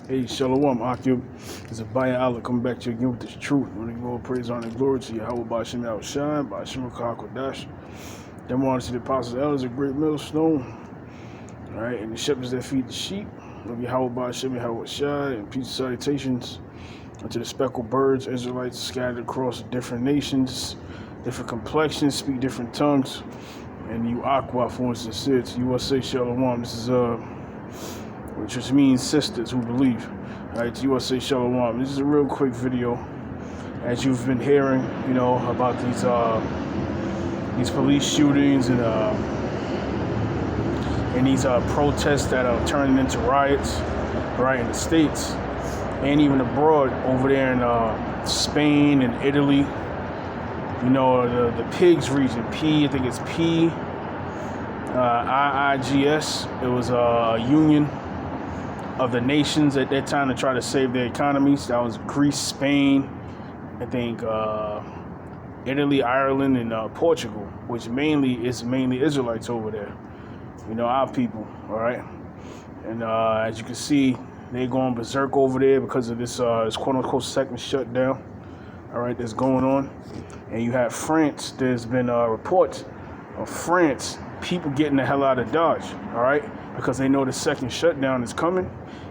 Hey, Shalom, Akib. It's a Baya Allah coming back to you again with this truth. Running all praise, honor, and glory to Yahawah, BAHASHAM, Yahawashi, BAHASHAM, Hakodash. Then on to the apostles, elders, of Greatmillstone. All right, and the shepherds that feed the sheep of Yahawah, BAHASHAM, Yahawashi, and peace and salutations unto the speckled birds, Israelites scattered across different nations, different complexions, speak different tongues. And you Aqua, for instance, it's USA Shalom. This is which just means sisters who believe. All right, USA Shalom. This is a real quick video, as you've been hearing, you know, about these police shootings and these protests that are turning into riots, right, in the States and even abroad over there in Spain and Italy. You know, the pigs region, I think it's IIGS. It was a union of the nations at that time to try to save their economies. That was Greece, Spain, I think Italy, Ireland, and Portugal, which mainly Israelites over there. You know, our people, all right? And as you can see, they're going berserk over there because of this quote-unquote second shutdown, all right, that's going on. And you have France. There's been reports of France, people getting the hell out of Dodge, all right, because they know the second shutdown is coming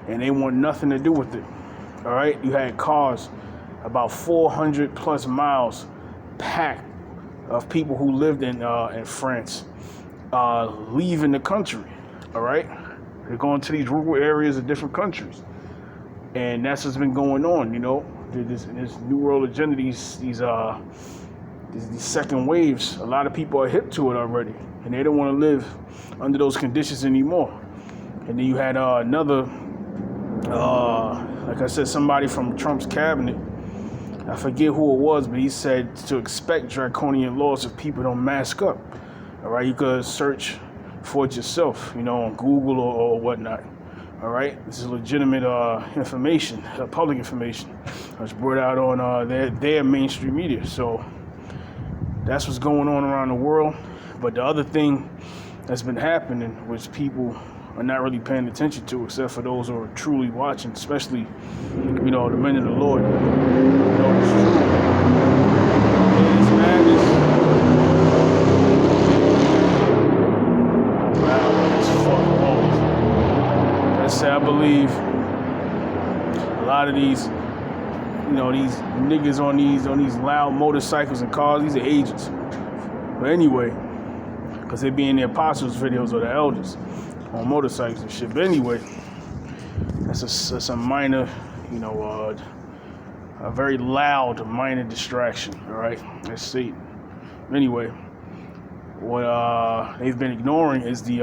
and they want nothing to do with it, all right? You had cars about 400 plus miles packed of people who lived in France leaving the country, all right? They're going to these rural areas of different countries. And that's what's been going on, you know. This New World Agenda, these second waves, a lot of people are hip to it already, and they don't want to live under those conditions anymore. And then you had another, like I said, somebody from Trump's cabinet, I forget who it was, but he said to expect draconian laws if people don't mask up. All right, you could search for it yourself, you know, on Google or whatnot. All right, this is legitimate information, public information. It's brought out on their mainstream media. So that's what's going on around the world. But the other thing that's been happening, which people are not really paying attention to, except for those who are truly watching, especially, you know, the men of the Lord. You know, it's true. It is madness. Wow, it's fucking wrong. Let's say I believe a lot of these, you know, these niggas on these loud motorcycles and cars, these are agents. But anyway, because they be in the apostles' videos or the elders on motorcycles and shit. But anyway, that's a minor, you know, a very loud minor distraction. All right, that's Satan. Anyway, what they've been ignoring is the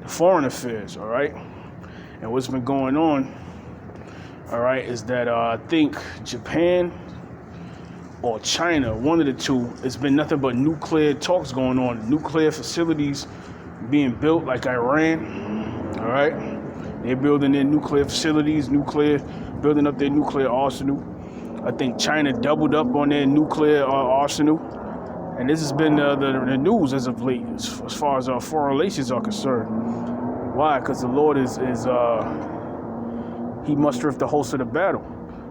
foreign affairs. All right, and what's been going on, all right, is that I think Japan or China, one of the two, it's been nothing but nuclear talks going on, nuclear facilities being built like Iran, all right? They're building their nuclear facilities, building up their nuclear arsenal. I think China doubled up on their nuclear arsenal. And this has been the news as of late, as far as foreign relations are concerned. Why? Because the Lord is he mustereth the host of the battle.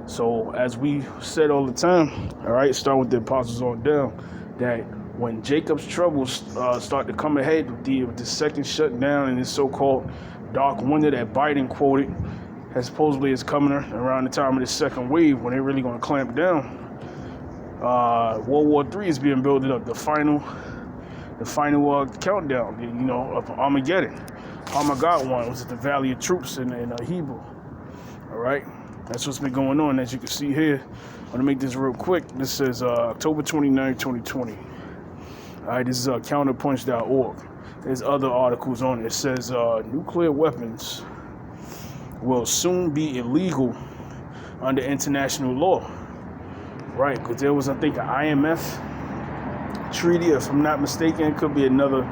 So as we said all the time, all right, start with the apostles on down, that when Jacob's troubles start to come ahead with the second shutdown and this so-called dark winter that Biden quoted, as supposedly is coming around the time of the second wave when they're really going to clamp down. World War III is being built up, the final countdown, you know, of Armageddon. Armageddon was at the Valley of Troops in Hebrew. All right. That's what's been going on. As you can see here, I'm going to make this real quick. This says October 29, 2020. All right, this is counterpunch.org. There's other articles on it. It says nuclear weapons will soon be illegal under international law. Right, because there was, I think, an IMF treaty, if I'm not mistaken, it could be another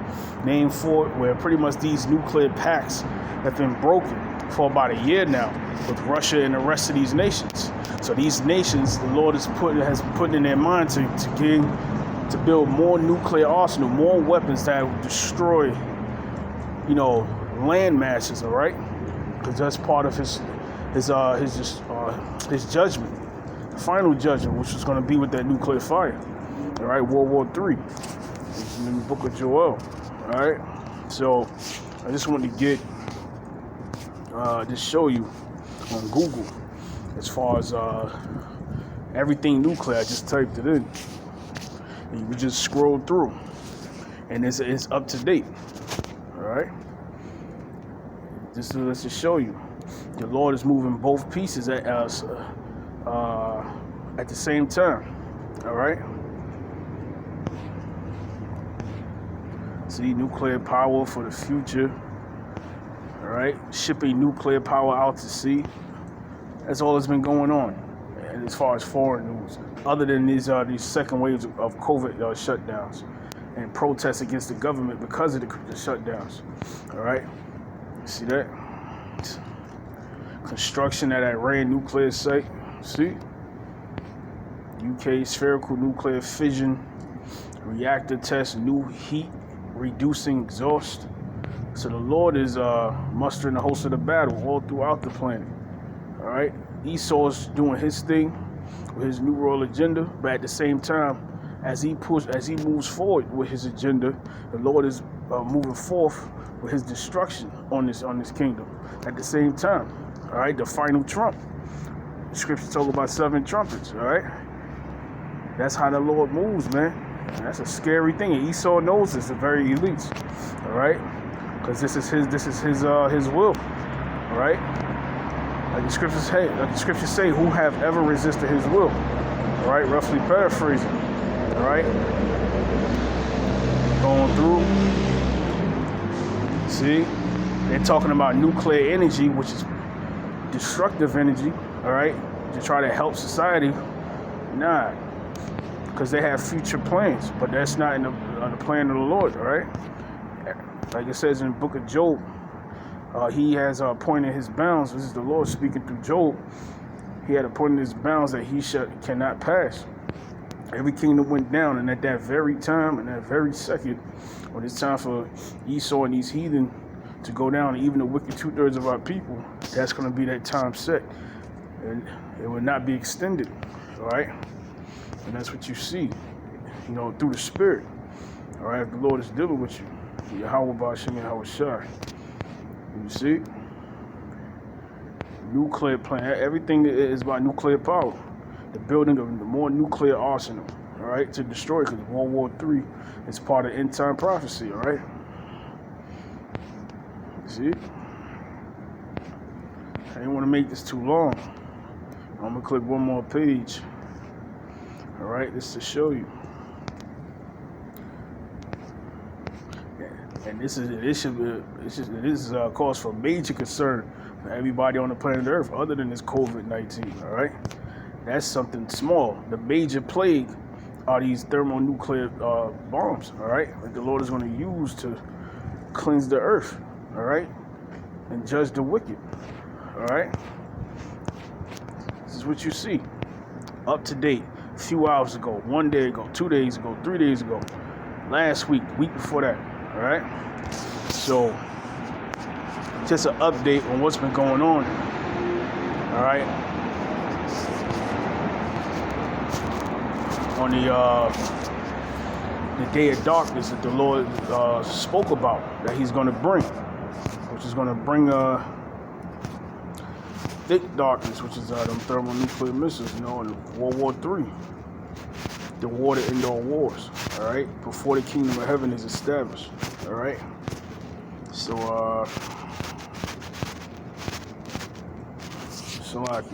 name for it, where pretty much these nuclear pacts have been broken for about a year now with Russia and the rest of these nations. So these nations, the Lord has put in their mind to build more nuclear arsenal, more weapons that will destroy, you know, land masses, all right? because that's part of his judgment, the final judgment, which is going to be with that nuclear fire. All right, World War III, in the book of Joel. All right, so I just wanted to get just show you on Google as far as everything nuclear. I just typed it in, and you would just scroll through, and it's up to date. All right, let's just show you. The Lord is moving both pieces at the same time. All right. See, nuclear power for the future. All right, shipping nuclear power out to sea. That's all that's been going on. And as far as foreign news, other than these second waves of COVID shutdowns and protests against the government because of the shutdowns. All right, see that? Construction at Iran nuclear site. See? UK spherical nuclear fission reactor test, new heat reducing exhaust. So the Lord is mustering the host of the battle all throughout the planet. All right, Esau's doing his thing with his new world agenda, but at the same time, as he moves forward with his agenda, the Lord is moving forth with his destruction on this kingdom. At the same time, all right, the final trump. The scriptures talk about 7 trumpets. All right, that's how the Lord moves, man. And that's a scary thing. And Esau knows this, the very elites. All right. Because this is his will, all right? Like the scriptures say, who have ever resisted his will, all right? Roughly paraphrasing, all right? Going through, see? They're talking about nuclear energy, which is destructive energy, all right? To try to help society, nah, because they have future plans, but that's not in the plan of the Lord, all right? Like it says in the book of Job, he has appointed his bounds. This is the Lord speaking through Job. He had appointed his bounds that he cannot pass. Every kingdom went down, and at that very time, and that very second, when it's time for Esau and these heathen to go down, and even the wicked 2/3 of our people, that's going to be that time set. And it will not be extended, all right? And that's what you see, through the Spirit, all right? If the Lord is dealing with you. Yahawah, BAHASHAM, Yahawashi. You see? Nuclear plant. Everything is about nuclear power. The building of the more nuclear arsenal, all right, to destroy, because World War III is part of end time prophecy, all right? See? I didn't want to make this too long. I'm going to click one more page. All right, this to show you. And this is cause for major concern for everybody on the planet Earth, other than this COVID-19. All right, that's something small. The major plague are these thermonuclear bombs. All right, that the Lord is going to use to cleanse the earth. All right, and judge the wicked. All right, this is what you see. Up to date, a few hours ago, 1 day ago, 2 days ago, 3 days ago, last week, week before that. All right, so just an update on what's been going on. All right, on the day of darkness that the Lord spoke about, that He's going to bring, which is going to bring thick darkness, which is them thermonuclear missiles, in World War III. The war to end all wars, all right? Before the kingdom of heaven is established, all right? So, let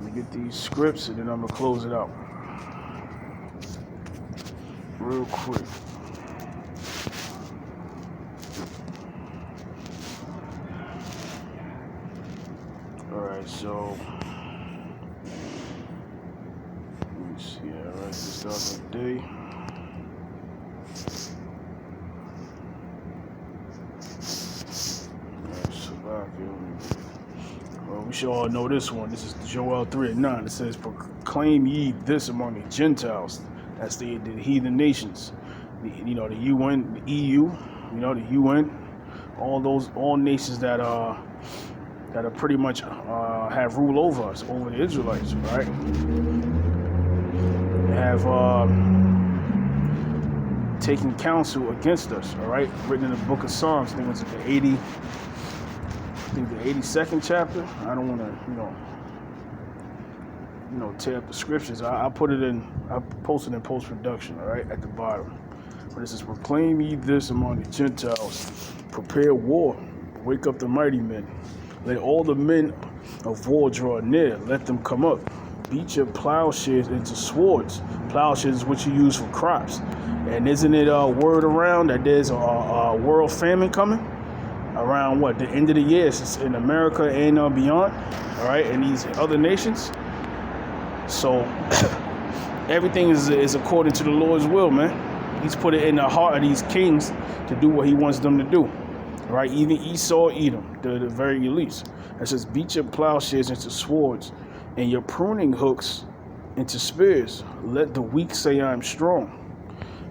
me get these scripts and then I'm gonna close it out real quick. All right, so. This other day. Well, we should all know this one. This is Joel 3:9. It says, "Proclaim ye this among the Gentiles." That's the heathen nations. The UN, the EU. The UN. All nations that that'll pretty much have rule over us, over the Israelites, right? They have taken counsel against us, all right? Written in the book of Psalms, I think it was the 82nd chapter. I don't want to, tear up the scriptures. I posted in post-production, all right, at the bottom. But it says, proclaim ye this among the Gentiles, prepare war, wake up the mighty men. Let all the men of war draw near, let them come up. Beat your plowshares into swords. Plowshares is what you use for crops. And isn't it a word around that there's a world famine coming? Around what? The end of the year, it's in America and beyond, all right, and these other nations. So everything is according to the Lord's will, man. He's put it in the heart of these kings to do what he wants them to do. Right? Even Esau, Edom, the very least. It says, beat your plowshares into swords and your pruning hooks into spears. Let the weak say, I am strong.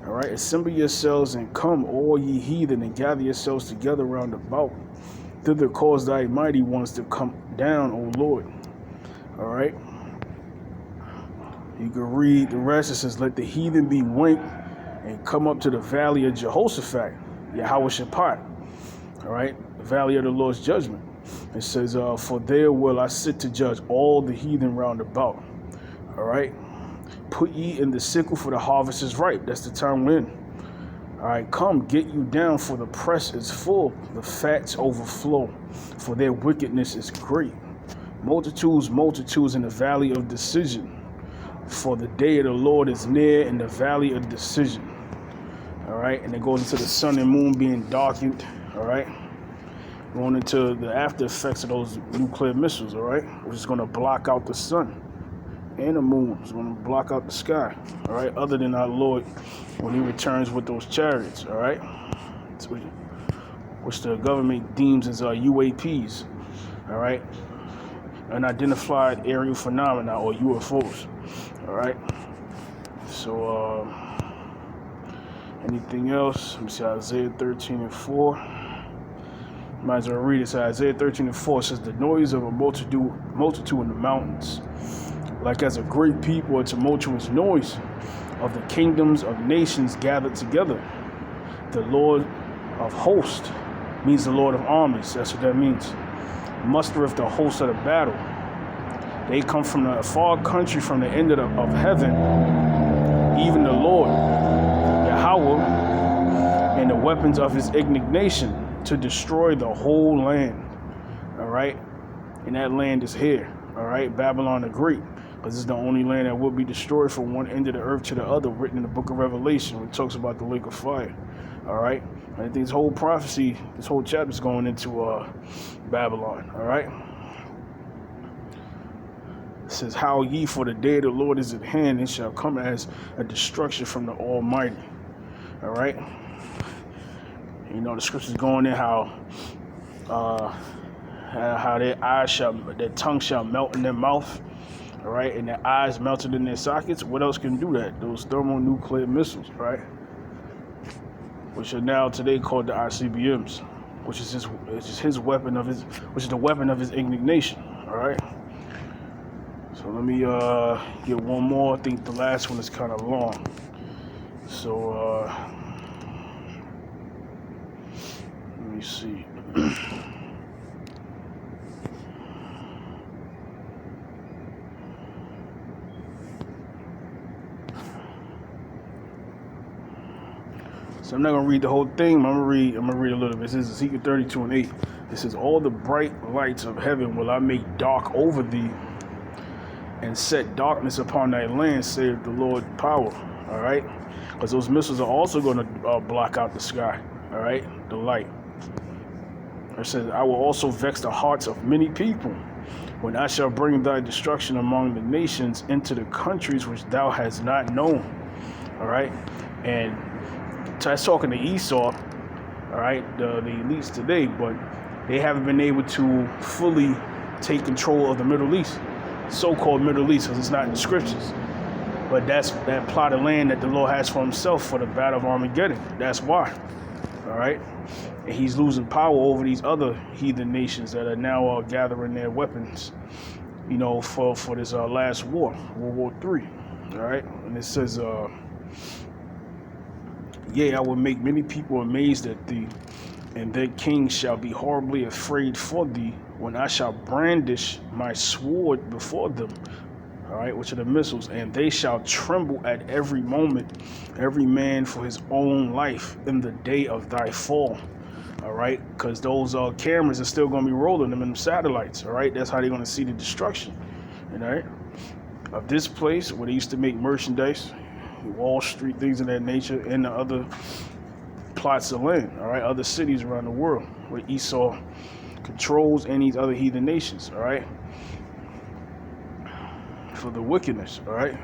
All right? Assemble yourselves and come, all ye heathen, and gather yourselves together round about. Thither cause thy mighty ones to come down, O Lord. All right? You can read the rest. It says, let the heathen be winked and come up to the valley of Jehoshaphat, Yahawashi. All right, the valley of the Lord's judgment. It says, for there will I sit to judge all the heathen round about. All right, put ye in the sickle, for the harvest is ripe. That's the time we're in. All right, come, get you down, for the press is full, the fats overflow, for their wickedness is great. Multitudes, multitudes in the valley of decision, for the day of the Lord is near in the valley of decision. All right, and it goes into the sun and moon being darkened. All right, going into the after effects of those nuclear missiles, all right, which is going to block out the sun and the moon. It's going to block out the sky, all right, other than our Lord when he returns with those chariots, all right, which the government deems as UAPs, all right, unidentified aerial phenomena, or UFOs, all right. So, anything else? Let me see, Isaiah 13:4. Might as well read it. So Isaiah 13:4 says, the noise of a multitude in the mountains, like as a great people, a tumultuous noise of the kingdoms of nations gathered together. The Lord of hosts means the Lord of armies. That's what that means. Mustereth the host of the battle. They come from the far country, from the end of heaven, even the Lord, Yahawah, and the weapons of his indignation, to destroy the whole land. All right, and that land is here. All right, Babylon the Great, because it's the only land that will be destroyed from one end of the earth to the other, written in the book of Revelation, which talks about the lake of fire. All right, I think this whole prophecy, this whole chapter is going into Babylon. All right, it says, howl ye, for the day of the Lord is at hand, it shall come as a destruction from the Almighty. All right, the scriptures going in how their tongue shall melt in their mouth, all right, and their eyes melted in their sockets. What else can do that? Those thermonuclear missiles, right? Which are now today called the ICBMs, which is his weapon of his, which is the weapon of his indignation. All right. So let me get one more. I think the last one is kind of long. So let me see. So I'm not gonna read the whole thing. I'm gonna read a little bit. This is Ezekiel 32:8. It says, all the bright lights of heaven will I make dark over thee, and set darkness upon thy land, save the Lord power. All right, because those missiles are also going to block out the sky. All right, the light. It says, I will also vex the hearts of many people, when I shall bring thy destruction among the nations, into the countries which thou hast not known. All right, and that's talking to Esau. All right, the elites today, but they haven't been able to fully take control of the Middle East, so-called Middle East, because it's not in the scriptures. But that's that plot of land that the Lord has for himself for the battle of Armageddon. That's why. All all right? And he's losing power over these other heathen nations that are now gathering their weapons, you know, for this last war, World War III, all right? And it says, yea, I will make many people amazed at thee, and their kings shall be horribly afraid for thee, when I shall brandish my sword before them, all right, which are the missiles, and they shall tremble at every moment, every man for his own life in the day of thy fall, all right, because those cameras are still going to be rolling them in them satellites, all right? That's how they're going to see the destruction, all right, of this place where they used to make merchandise, Wall Street, things of that nature, and the other plots of land, all right, other cities around the world where Esau controls and these other heathen nations, all right, for the wickedness, all right?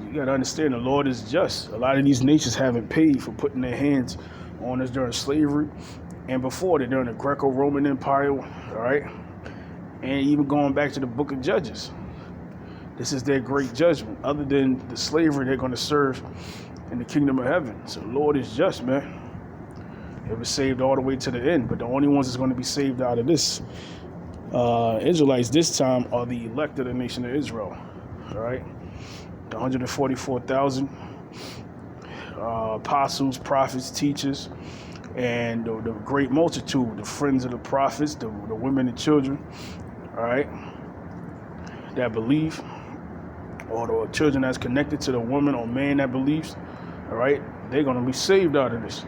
You got to understand the Lord is just. A lot of these nations haven't paid for putting their hands on us during slavery and before that, during the Greco-Roman Empire, all right? And even going back to the book of Judges. This is their great judgment. Other than the slavery they're going to serve in the kingdom of heaven. So the Lord is just, man. They were saved all the way to the end, but the only ones that's going to be saved out of this Israelites this time are the elect of the nation of Israel, all right? The 144,000 apostles, prophets, teachers, and the great multitude, the friends of the prophets, the women and children, all right, that believe, or the children that's connected to the woman or man that believes, all right, they're going to be saved out of this.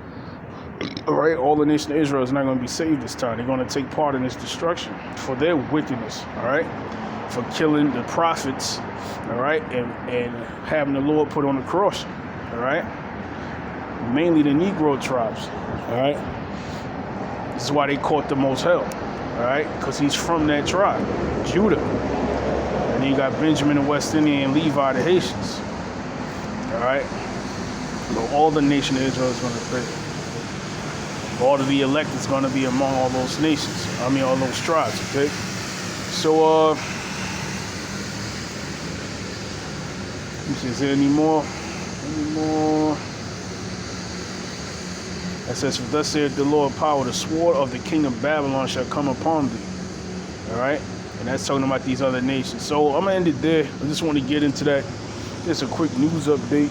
All right, all the nation of Israel is not going to be saved this time. They're going to take part in this destruction for their wickedness, all right, for killing the prophets, all right, and having the Lord put on the cross, all right, mainly the Negro tribes, all right. This is why they caught the most hell, all right, because he's from that tribe, Judah. And then you got Benjamin, the West Indian, and Levi, the Haitians, all right. So all the nation of Israel is going to pay. All of the elect is going to be among all those nations. I mean, all those tribes, okay? So, is there any more? It says, for thus saith the Lord power, the sword of the king of Babylon shall come upon thee. All right? And that's talking about these other nations. So I'm going to end it there. I just want to get into that. Just a quick news update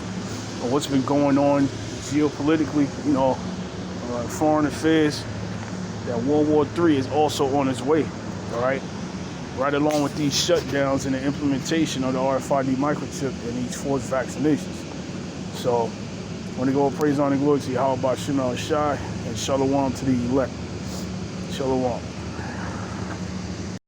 on what's been going on geopolitically, you know, foreign affairs, that World War III is also on its way, all right? Right along with these shutdowns and the implementation of the RFID microchip and these forced vaccinations. So, I want to go praise, honor, and glory to Yahawah, and Shalom to the elect. Shalom.